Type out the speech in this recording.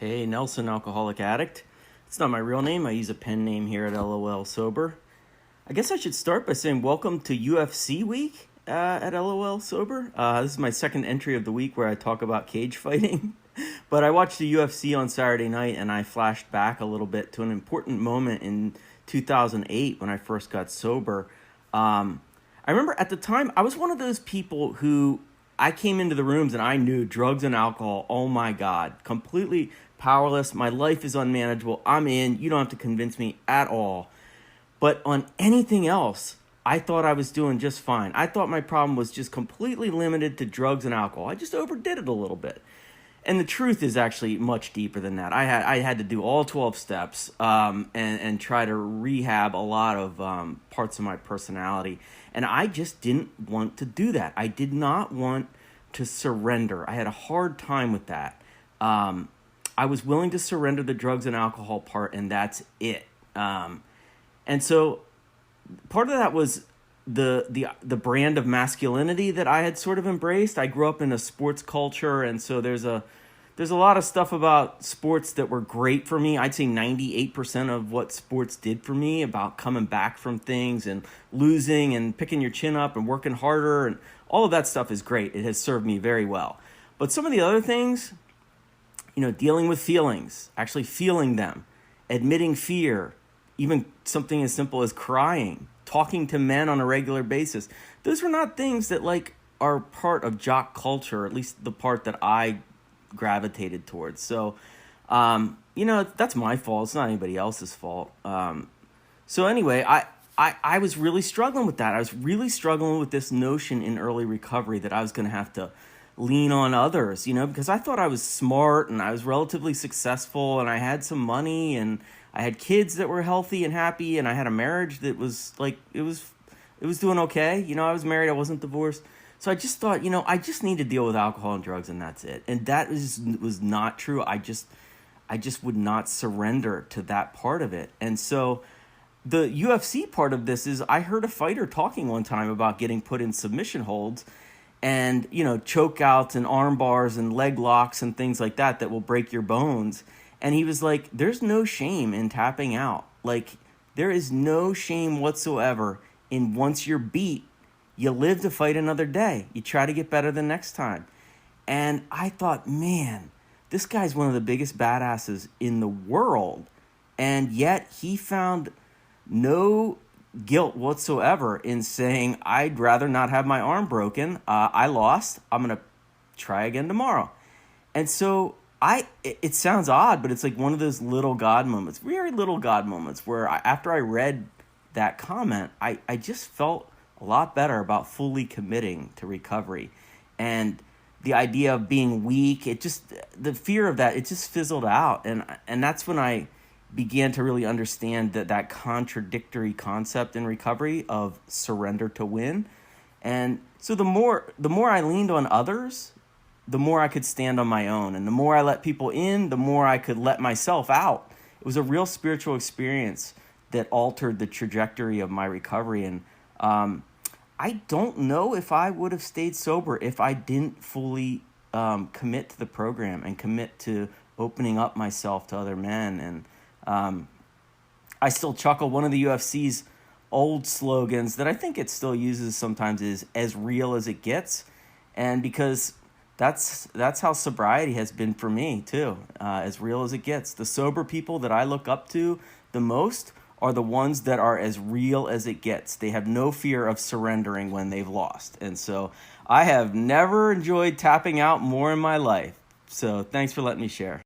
Hey, Nelson, alcoholic addict. It's not my real name. I use a pen name here at LOL Sober. I guess I should start by saying welcome to UFC week at LOL Sober. This is my second entry of the week where I talk about cage fighting. But I watched the UFC on Saturday night and I flashed back a little bit to an important moment in 2008 when I first got sober. I remember at the time I was one of those people who I came into the rooms and I knew drugs and alcohol, oh my God, completely powerless. My life is unmanageable. I'm in. You don't have to convince me at all. But on anything else, I thought I was doing just fine. I thought my problem was just completely limited to drugs and alcohol. I just overdid it a little bit. And the truth is actually much deeper than that. I had to do all 12 steps and try to rehab a lot of parts of my personality. And I just didn't want to do that. I did not want to surrender. I had a hard time with that. I was willing to surrender the drugs and alcohol part, and that's it. And so part of that was the brand of masculinity that I had sort of embraced. I grew up in a sports culture, and so there's a lot of stuff about sports that were great for me. I'd say 98% of what sports did for me about coming back from things and losing and picking your chin up and working harder, and all of that stuff is great. It has served me very well. But some of the other things, dealing with feelings, actually feeling them, admitting fear, even something as simple as crying, talking to men on a regular basis. Those were not things that are part of jock culture, at least the part that I gravitated towards. So, that's my fault. It's not anybody else's fault. So anyway, I was really struggling with that. I was really struggling with this notion in early recovery that I was going to have to lean on others, because I thought I was smart and I was relatively successful and I had some money and I had kids that were healthy and happy and I had a marriage that was it was doing okay. I was married. I wasn't divorced. So I just thought, I just need to deal with alcohol and drugs and that's it. And that was not true. I just would not surrender to that part of it. And so the UFC part of this is I heard a fighter talking one time about getting put in submission holds and, choke outs and arm bars and leg locks and things like that will break your bones. And he was like, there's no shame in tapping out. There is no shame whatsoever in once you're beat, you live to fight another day. You try to get better the next time. And I thought, man, this guy's one of the biggest badasses in the world. And yet he found no guilt whatsoever in saying, I'd rather not have my arm broken. I lost. I'm going to try again tomorrow. And so it sounds odd, but it's like one of those little God moments, very little God moments where after I read that comment, I just felt a lot better about fully committing to recovery. And the idea of being weak, the fear of that, it just fizzled out. And that's when I began to really understand that contradictory concept in recovery of surrender to win. And so the more I leaned on others, the more I could stand on my own. And the more I let people in, the more I could let myself out. It was a real spiritual experience that altered the trajectory of my recovery. And I don't know if I would have stayed sober if I didn't fully commit to the program and commit to opening up myself to other men. And I still chuckle. One of the UFC's old slogans that I think it still uses sometimes is "as real as it gets," and because that's how sobriety has been for me too, as real as it gets. The sober people that I look up to the most are the ones that are as real as it gets. They have no fear of surrendering when they've lost. And so I have never enjoyed tapping out more in my life. So thanks for letting me share.